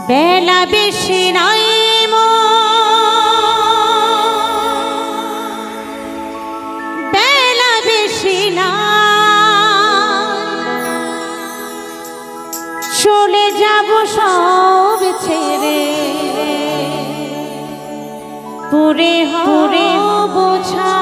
বেলা বেশি নাই বেলা বেশি না চলে যাব সব ছেড়ে পুরে পুরে বোঝা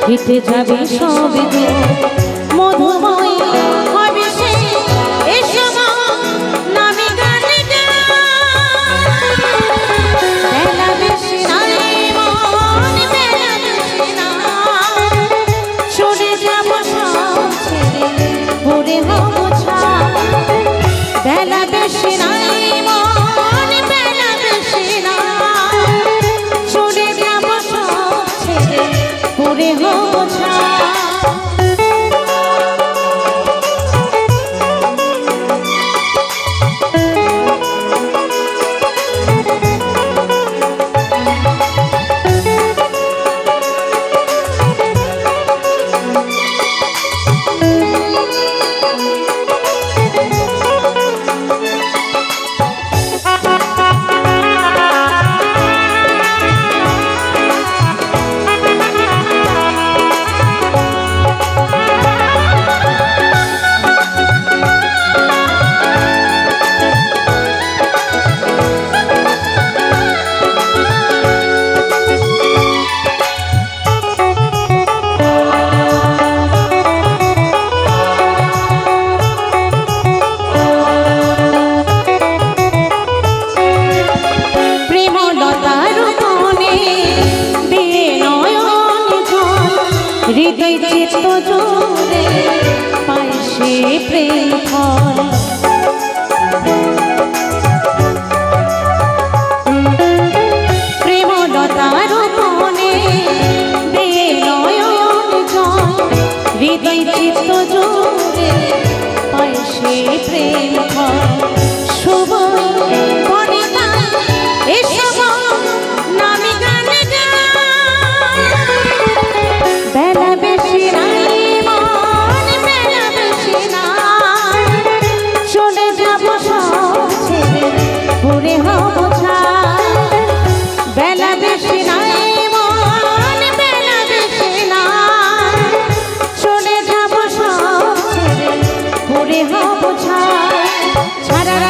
হেঁটে যাবে সব মধুময় হবে সে এসো নামি গানে বেলা বেশি নাই মন বেলা বেশি না চলে যাব সব ছেড়ে ভরে হব বেলা বেশি নাই মন বেলা বেশি না চলে যাব সব ছেড়ে ভরে হব হৃদয় চিত্ত জোরে পাই সে প্রেম ফল প্রেমলতার মনে দে নয়ন জল হৃদয় চিত্ত জোরে পায় সে প্রেম ফল শুভ বনিতা এসব নামি গান বেলা বেশি নাই মন বেলা বেশি নাই চলে যাব সব ছেড়ে ভোরে হব ছাই বেলা বেশি নাই মন বেলা বেশি নাই চলে যাব সব ছেড়ে ভোরে হব ছাই ছাড়া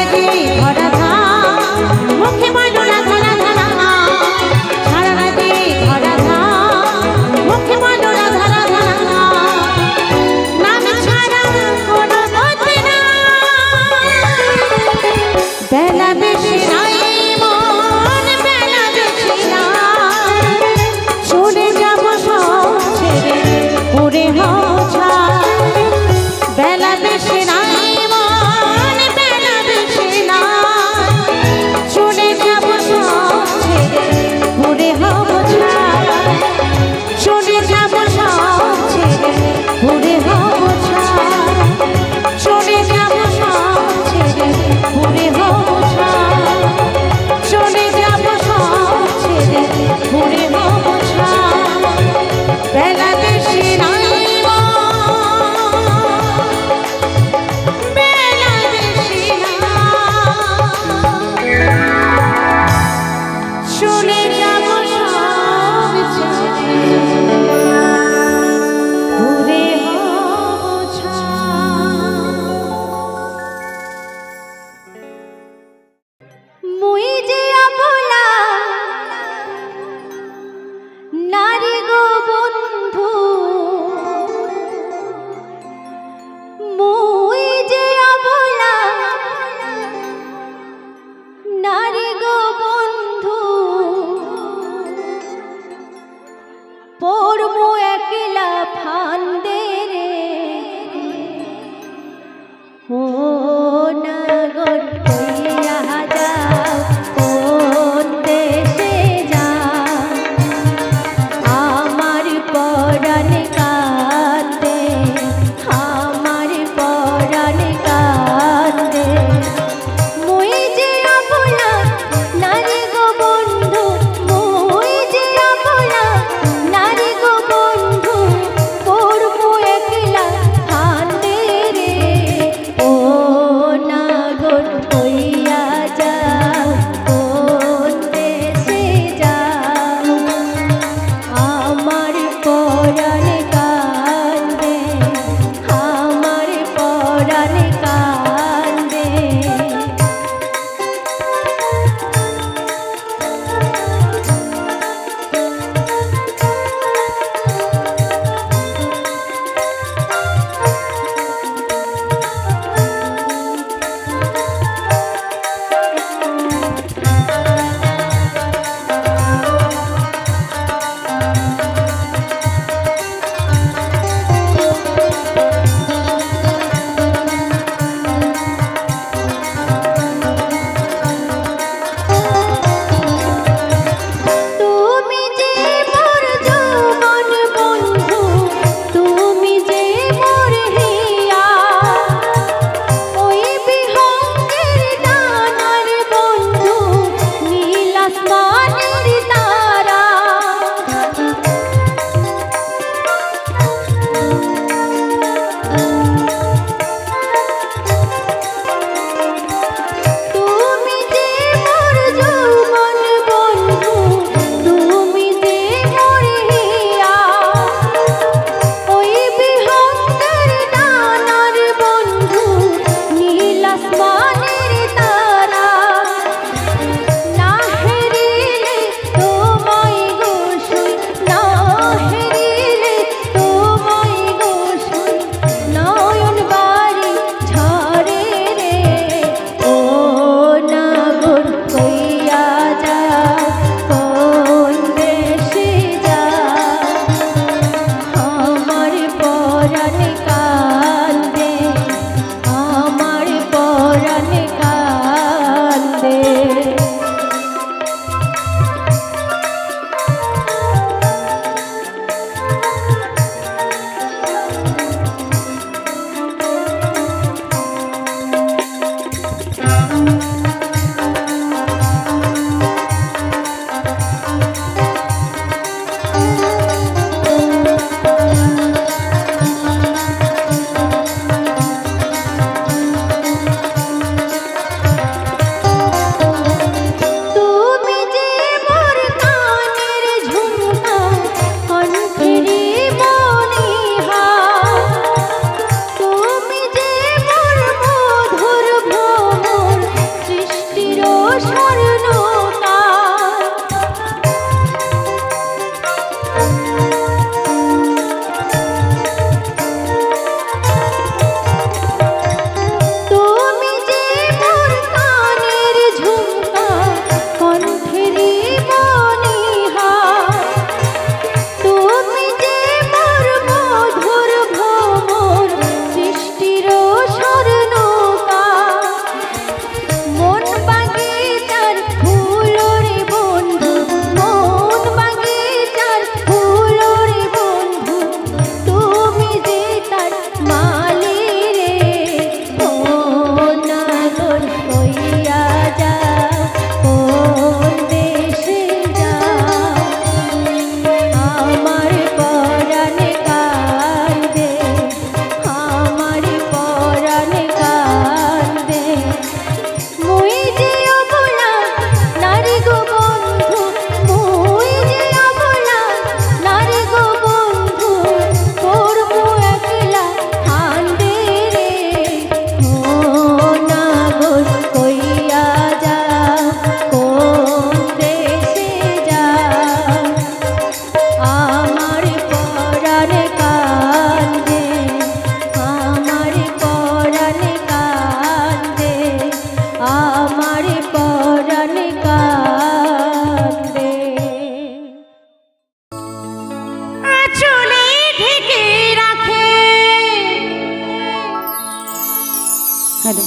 হ্যালো।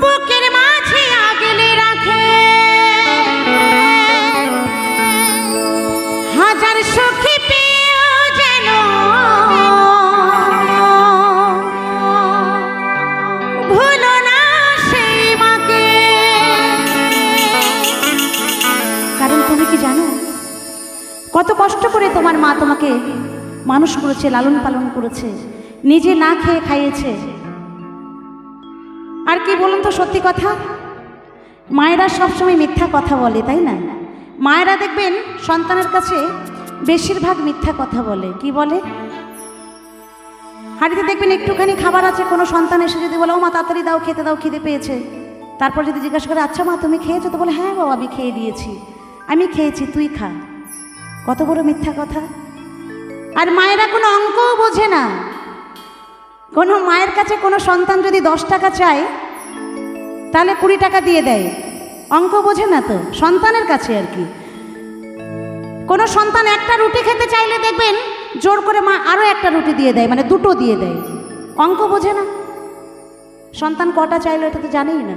বুকের মাঝে আগলে রাখে হাজার সখী পেয়েও যেন ভুলো না সেই মাকে। কারণ তুমি কি জানো কত কষ্ট করে তোমার মা তোমাকে মানুষ করেছে, লালন পালন করেছে, নিজে না খেয়ে খাইয়েছে। আর কি বলুন তো সত্যি কথা, মায়েরা সবসময় মিথ্যা কথা বলে, তাই না? মায়েরা দেখবেন সন্তানের কাছে বেশিরভাগ মিথ্যা কথা বলে। কি বলে? হাঁড়িতে দেখবেন একটুখানি খাবার আছে, কোনো সন্তান এসে যদি বলে ও মা তাড়াতাড়ি দাও, খেতে দাও, খিদে পেয়েছে, তারপর যদি জিজ্ঞাসা করে আচ্ছা মা তুমি খেয়েছো, তো বলে হ্যাঁ বাবা আমি খেয়ে দিয়েছি, আমি খেয়েছি, তুই খা। কত বড় মিথ্যা কথা। আর মায়েরা কোনো অঙ্কও বোঝে না। কোনো মায়ের কাছে কোনো সন্তান যদি 10 টাকা চায় তাহলে 20 টাকা দিয়ে দেয়, অঙ্ক বোঝে না তো সন্তানের কাছে আর কি। কোনো সন্তান একটা রুটি খেতে চাইলে দেখবেন জোর করে মা আরও একটা রুটি দিয়ে দেয়, মানে 2টো দিয়ে দেয়, অঙ্ক বোঝে না। সন্তান কটা চাইলো এটা তো জানেই না।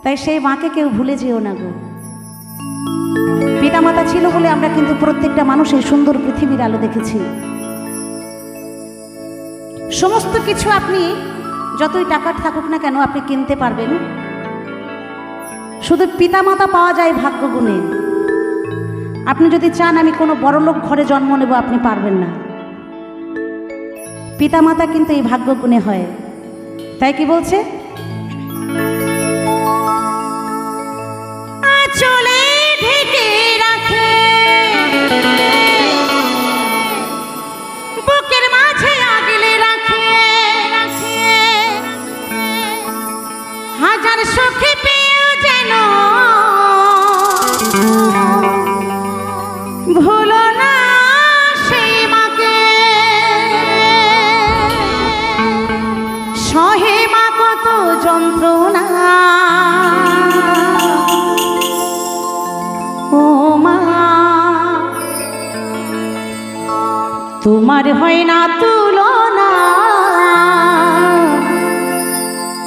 তাই সেই মাকে কেউ ভুলে যেও না গো। পিতামাতা ছিল বলে আমরা কিন্তু প্রত্যেকটা মানুষ এই সুন্দর পৃথিবীর আলো দেখেছি। সমস্ত কিছু আপনি যতই টাকা থাকুক না কেন আপনি কিনতে পারবেন, শুধু পিতামাতা পাওয়া যায় ভাগ্য গুণে। আপনি যদি চান আমি কোনো বড়লোক ঘরে জন্ম নেব, আপনি পারবেন না। পিতামাতা কিন্তু এই ভাগ্য গুণে হয়। তাই কি বলছে? চলে ঢেকে রাখে বুকের মাঝে আগলে রাখে হাজার সখী পেয়েও যেন ভুলো না সেই মাকে। সহে মা কত যন্ত্রণা, ও মা তোমার হয় না তুলনা,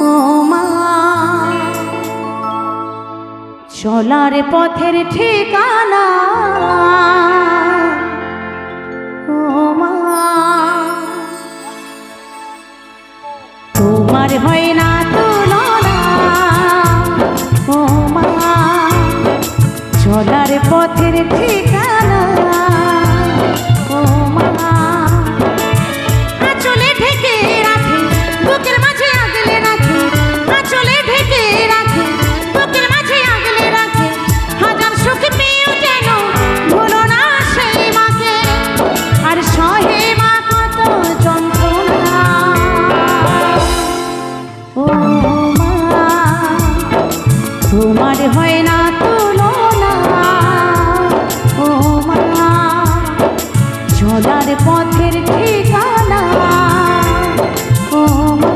ও মা চলার পথের ঠিকানা, ও মা তোমার হয় না তুলনা, ও মা চলার পথের ঠিকানা, ও মা আঁচলে ঢেকে রাখে বুকের মাঝে আগলে রাখে, আঁচলে ঢেকে রাখে বুকের মাঝে আগলে রাখে হাজার সখী পেয়েও যেন ভুলো না সেই মাকে। আর সহে মা কত যন্ত্রণা, ও মা তোমার হয় না তুলনা, ও মা চলার পথের ঠিকানা, ও মা।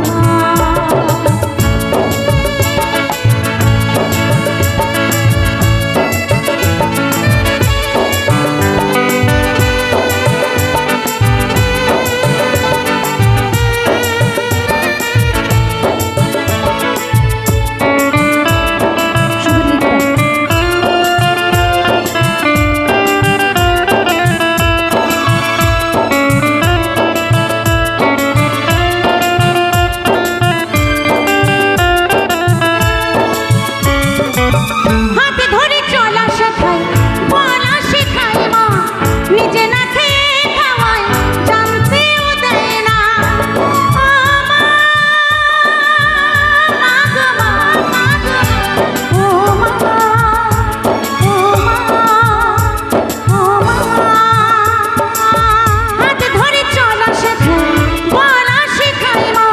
হাতে ধরে চলা শেখায়, বলা শেখায় মা, নিজে না খেয়ে খাওয়ায়, জানতেও দেয় না। ও মা, মা গো মা, মা গো মা, ও মা, ও মা, ও মা। হাতে ধরে চলা শেখায়, বলা শেখায় মা,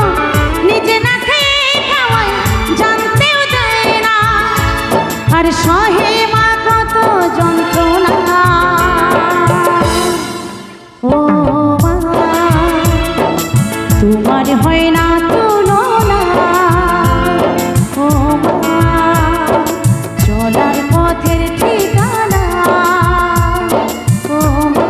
নিজে না খেয়ে খাওয়ায়, জানতেও দেয় না। আর সহে মা কত যন্ত্রণা, ও মা তোমার হয় না তুলনা, ও মা চলার পথের ঠিকানা, ও মা।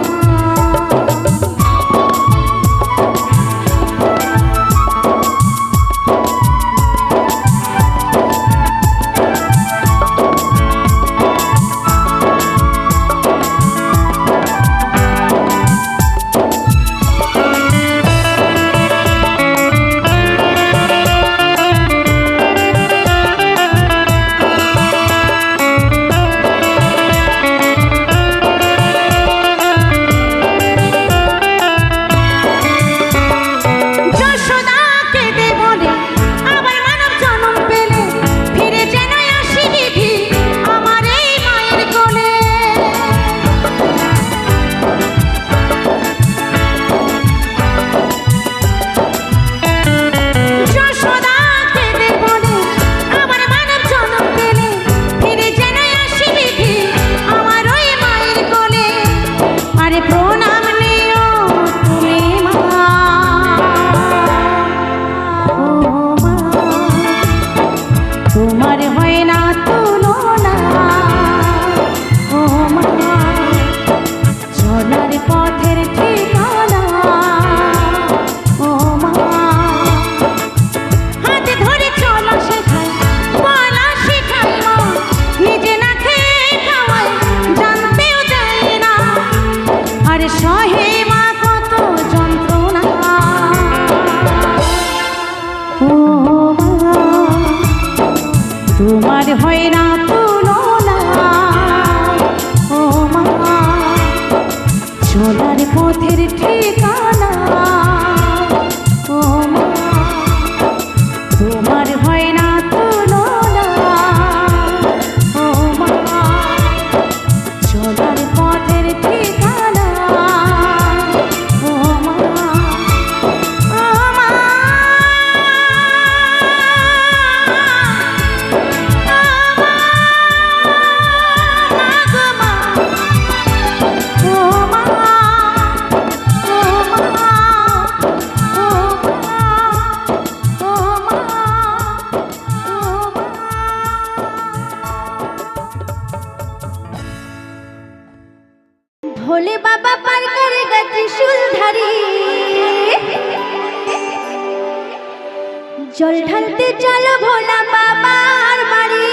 জল ঢালতে চলো ভোলা বাবার বাড়ি,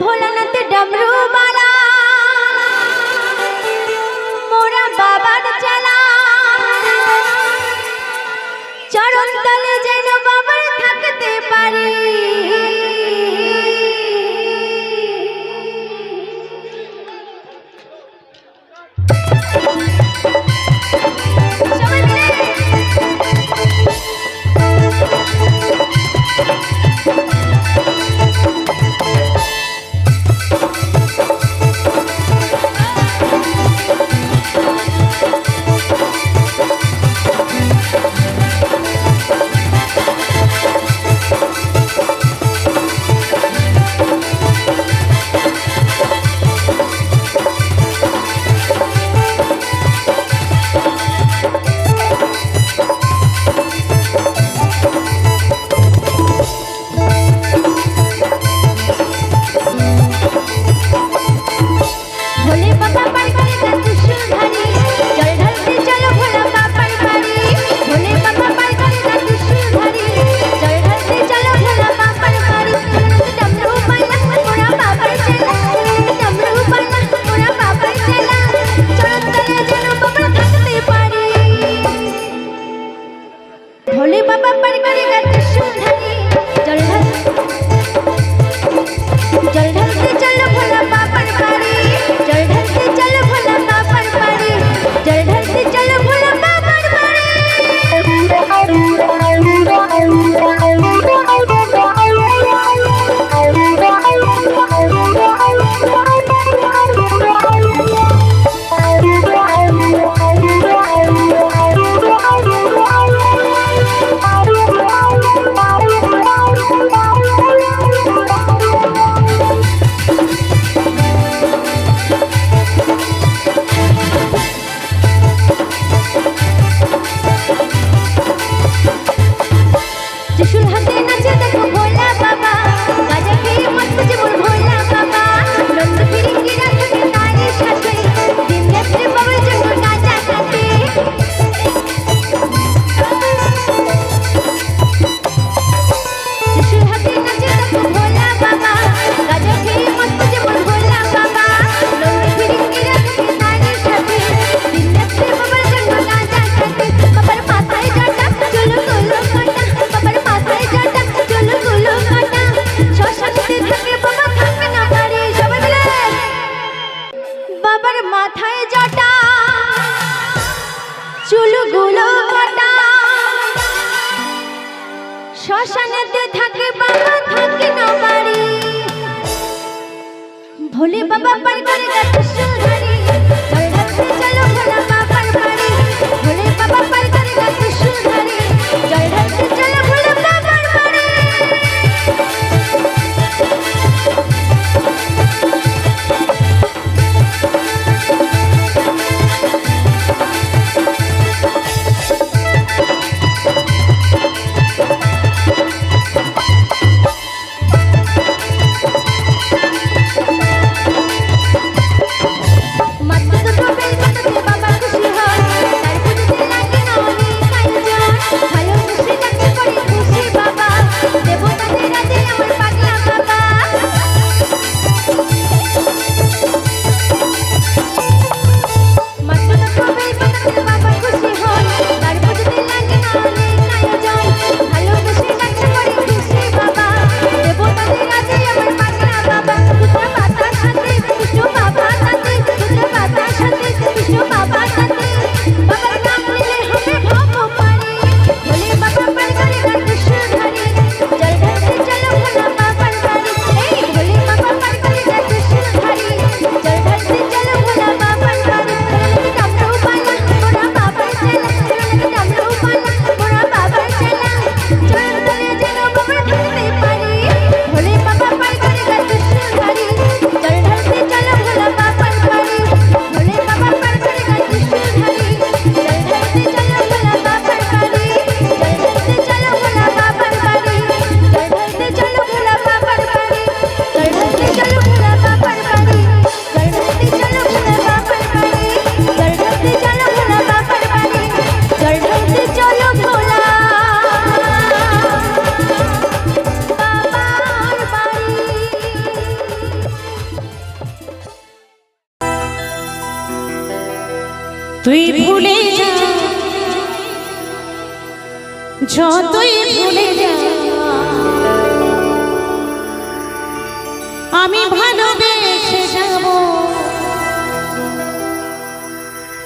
ভোলানাথ ডমরু বাড়া মোরা বাবার চালা, চরণ তলে যেন বাবার থাকতে পারি। সবাই মিলে ভোলে বাবা পার করে না ত্রিশূল ধারি, জল ঢালতে চলো ভোলা বাবার বাড়ি। ভোলে বাবা পার করে না ত্রিশূল ধারি, জল ঢালতে চলো ভোলা বাবার বাড়ি। ডমরু বাজা মোরা বাবার চেলা, ডমরু বাজা মোরা বাবার চেলা, চরণ তলে যেন বাবার থাকতে পারি। ভোলে বাবা পার করে না ত্রিশূল ধারি, জল ঢালতে চলো ভোলা বাবার বাড়ি, জল ঢালতে চলো ভোলা বাবার বাড়ি, জল ঢালতে চলো ভোলা বাবার বাড়ি। ত্রিশূল হাতে নাচে দেখো ভোলা বাবা, গাজা খেয়ে মস্ত জীবন ভোলা বাবা। নন্দ ফিরিঙ্গিরা থাকে তারই সাথে, দিন রাত্রে বাবার জন্য গাজা কাটে। ত্রিশূল হাতে নাচে দেখো ভোলা বাবা, গাজা খেয়ে মস্ত জীবন ভোলা বাবা। নন্দ ফিরিঙ্গিরা থাকে তারই সাথে, দিন রাত্রে বাবার জন্য গাজা কাটে। বাবার মাথায় জটা চুল গুলো কাটা, বাবার মাথায় জটা চুল গুলো কাটা, শ্মশানেতে থাকে বাবা থাকে না বাড়ি। সবাই মিলে বাবার মাথায় জটা চুল গুলো কাটা, শ্মশানেতে থাকে বাবা থাকে না বাড়ি। ভোলে বাবা পার করে না ত্রিশূল ধারি, জল ঢালতে চলো ভোলা বাবার বাড়ি। ভোলে বাবা পার করে না ত্রিশূল ধারি, জল ঢালতে চলো ভোলা বাবার বাড়ি। মাত্র যতই ভুলে যা আমি ভালোবেসে যাব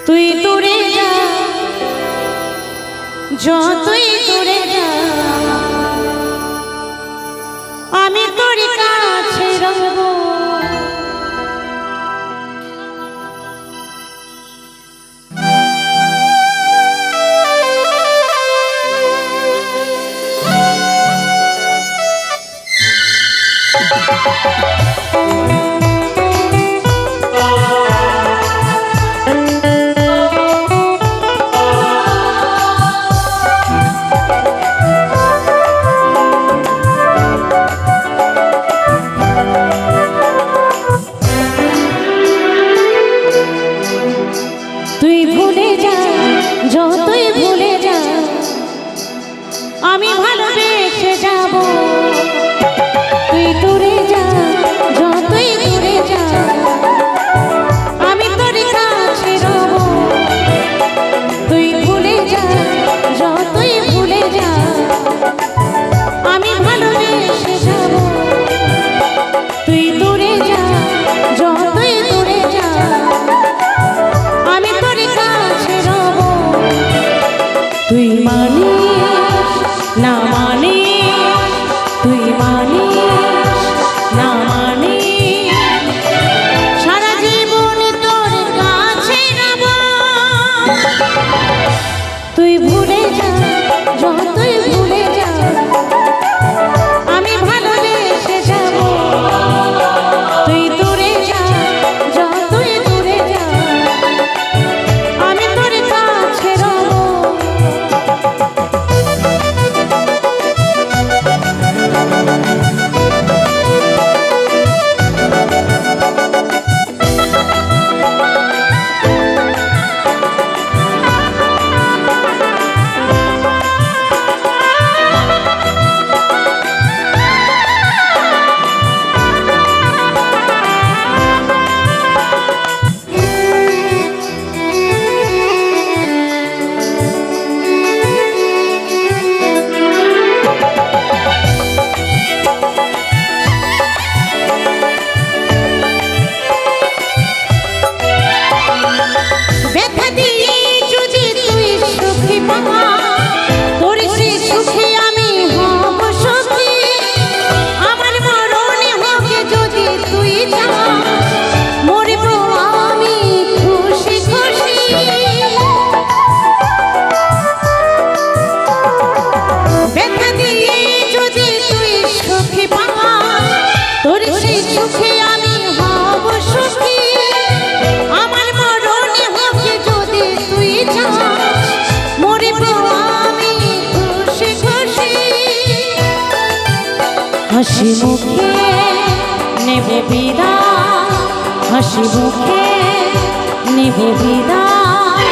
তুই দূরে যা যতই দূরে যা আমি তোর কাছে রইব তুই ভুলে যা যতই ভুলে যা আমি ভালোবেসে যাব তুই দূরে যা যতই দূরে যা আমি তোর কাছে রব তুই ভুলে যা যতই ভুলে যা আমি ভালোবেসে যাব তুই দূরে যা যতই দূরে যা আমি তোর কাছে রব তুই মানিস না মানিস তুই মানিস না মানিস সারা জীবন তোর কাছে রব তুই ভুলে যা যতই ভুলে যা আমি ভালোবেসে যাব তুই দূরে যা যতই দূরে যা আমি তোর কাছে রব ব্যথা দিয়ে যদি তুই সুখী পাওয়া তোর সে সুখে আমি হব সুখী আমার মরণে হবে যদি তুই যা মরব আমি খুশি খুশি ব্যথা দিয়ে যদি তুই সুখী পাওয়া তোর সে সুখে আমি হব সুখী আমার মরণে হবে যদি তুই যা মরব আমি খুশি খুশি হাসি মুখে নেব বিদায় হাসি মুখে নেব বিদায়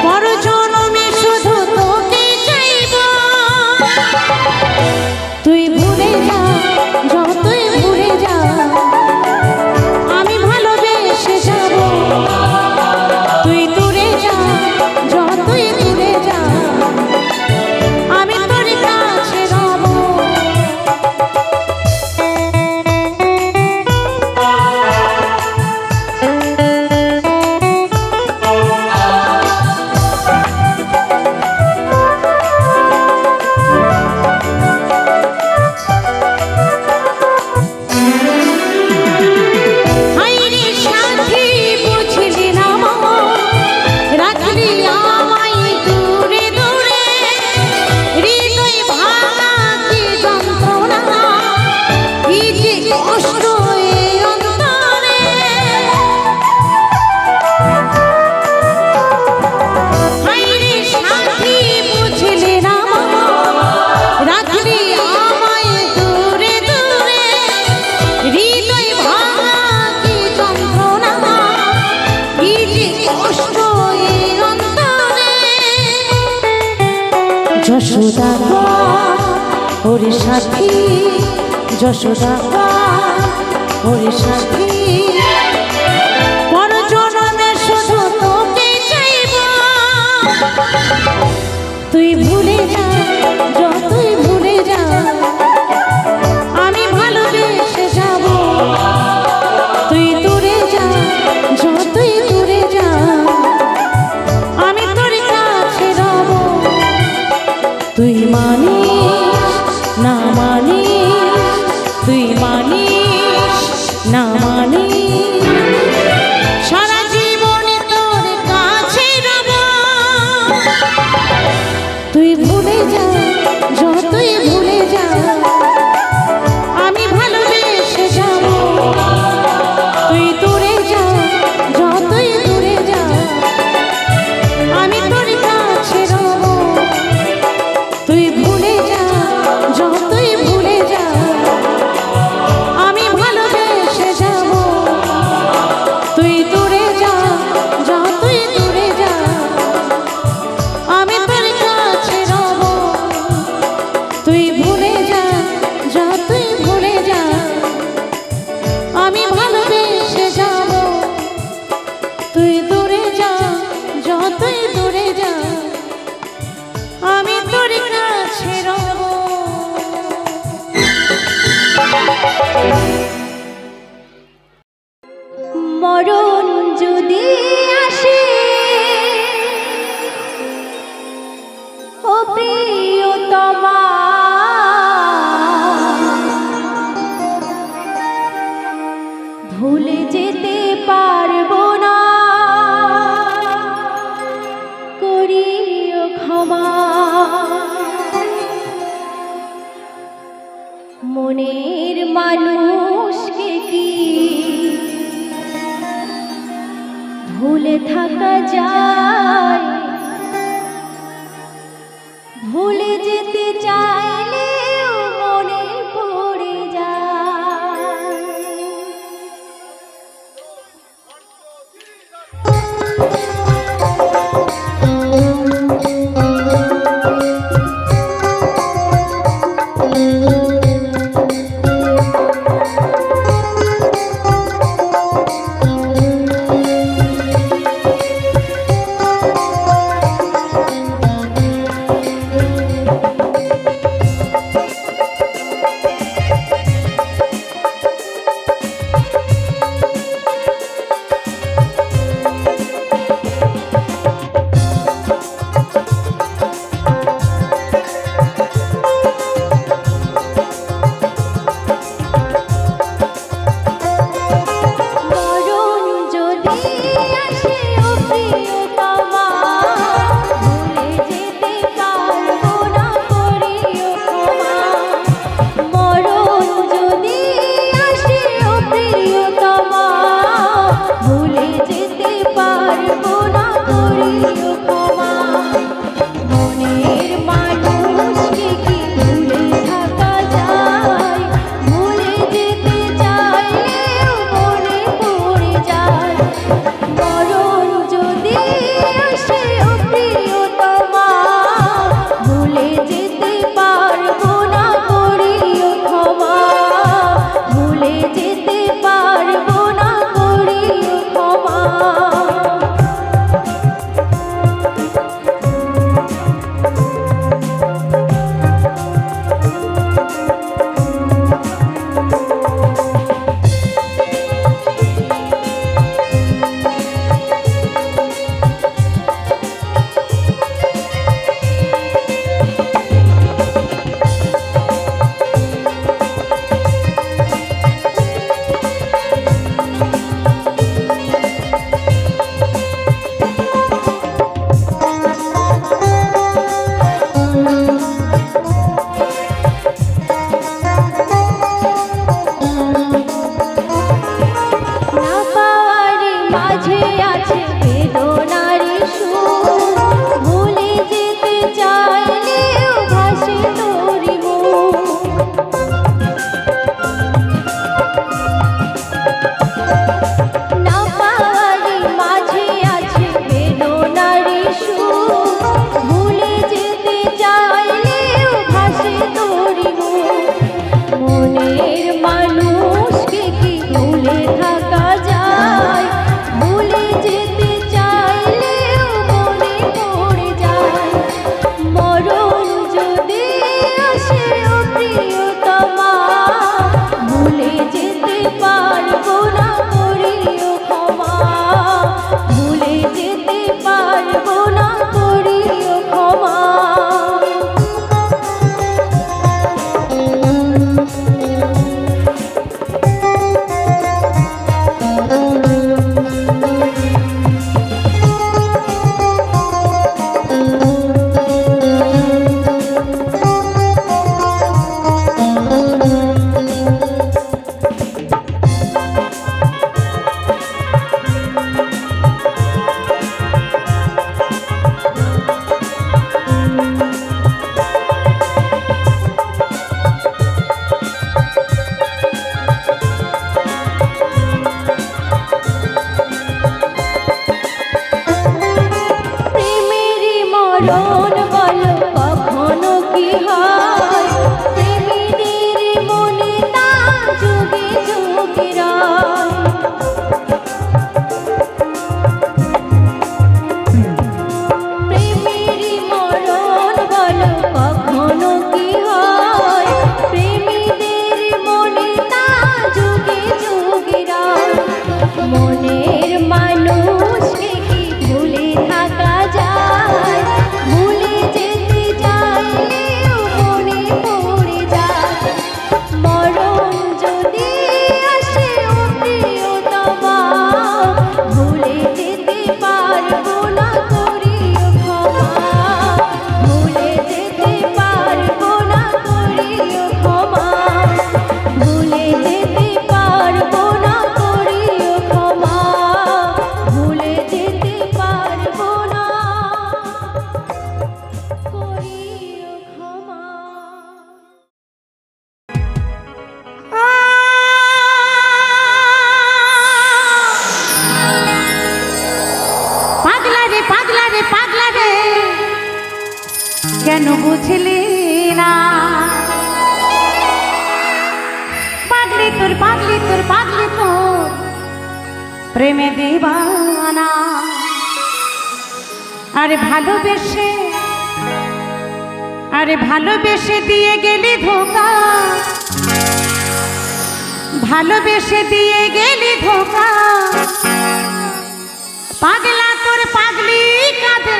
পর জন্মে শুধু তোকে চাইব তুই ভুলে যা যতই ভুলে যা আমি ভালোবেসে যাব তুই দূরে যা যতই দূরে যা আমি তোর কাছে রব হায়রে সাথী বুঝলি না মা রাখলি আমায় দূরে দূরে হৃদয় ভাঙা কি যন্ত্রণা কি যে কষ্ট এই অন্তরে হায়রে সাথী বুঝলি না মা রাখলি আমায় দূরে দূরে হৃদয় ভাঙা কি যন্ত্রণা কি যে কষ্ট এই অন্তরে যশোদা ওরে সাথী যশোদা ওরে সাথী পর জন্মে শুধু তোকে চাইব তুই ভুলে যা ক্ষমা মনের মানুষকে কি ভুলে থাকা যায় ভুলে যেতে চাইলেও মনে পড়ে যায় মনের মানুষকে কি ভুলে থাকা যায় ভুলে কেন বুঝলি না পাগলি তোর পাগলি তোর পাগলি তোর প্রেমে দিবানা আরে ভালোবেসে দিয়ে গেলি ধোকা ভালোবেসে দিয়ে গেলি ধোকা পাগলা তোর পাগলি কাঁদে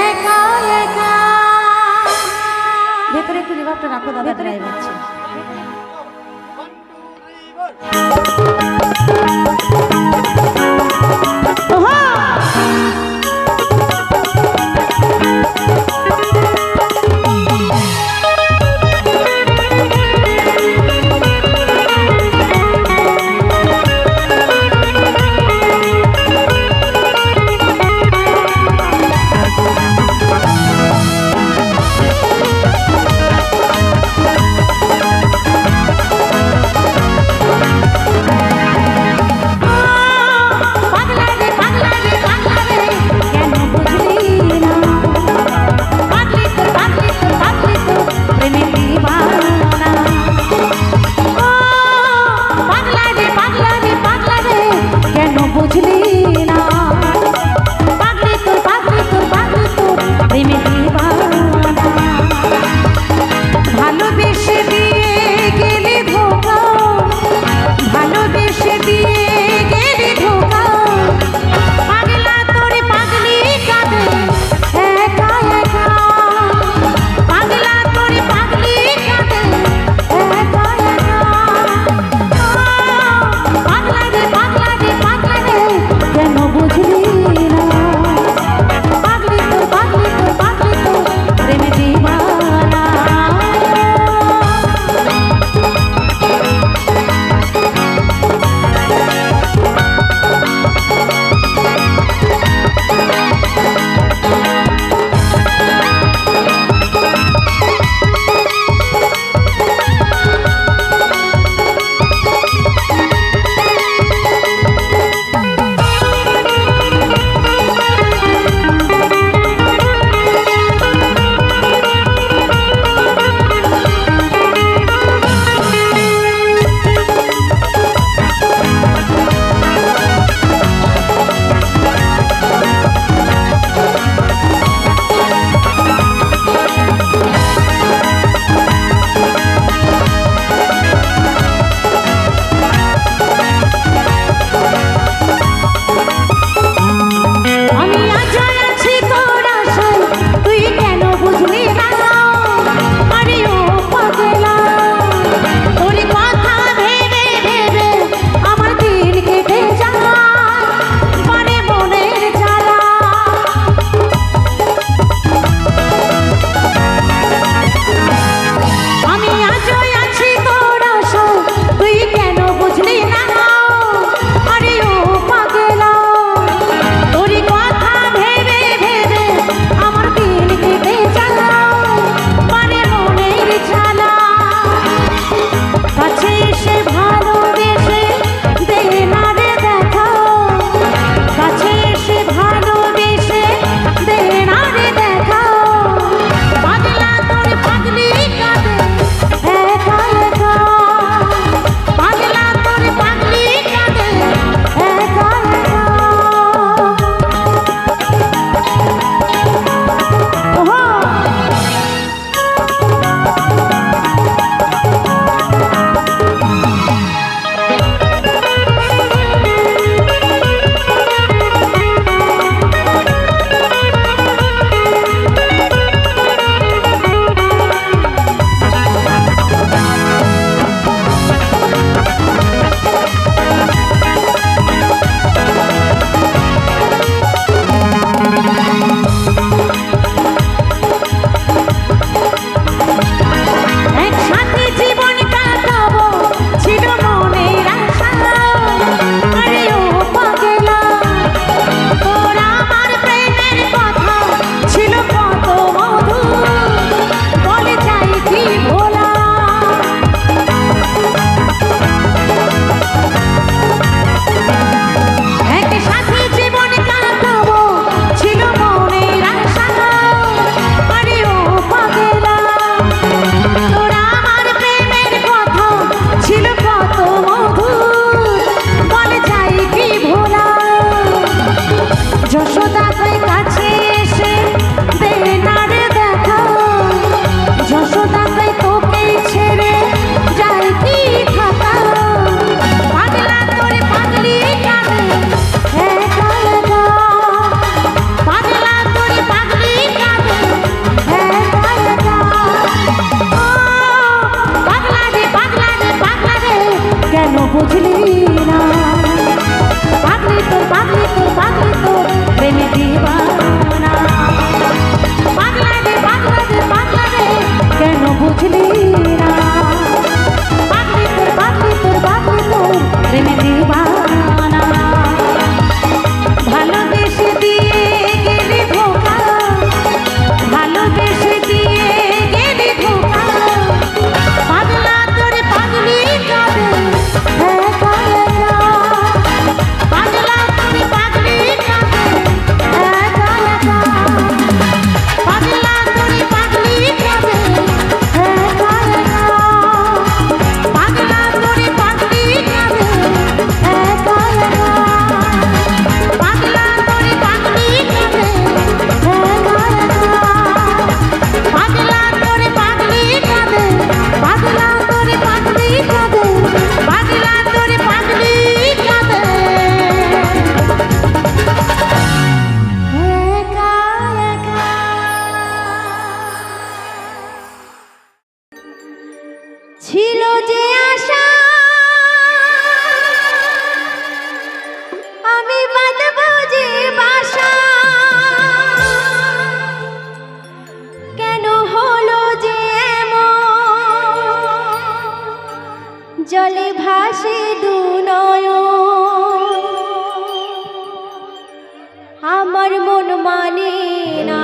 একা একা ভেতরে একটু রিভাবটা রাখো দাদা ড্রাইভার আছে মন মানে না,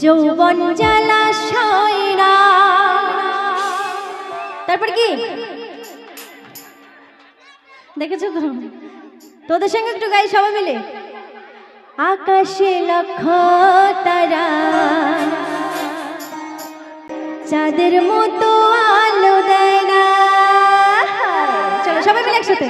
যৌবন জলাশয় না। তারপর কি দেখেছো তো? তোদের সঙ্গে একটু গাই সবাই মিলে। আকাশে লক্ষ তারা, চাঁদের মতো আলো দেয় না। চলো সবাই মিলে একসাথে।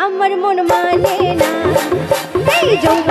আমার মন মানে না, এই যৌবন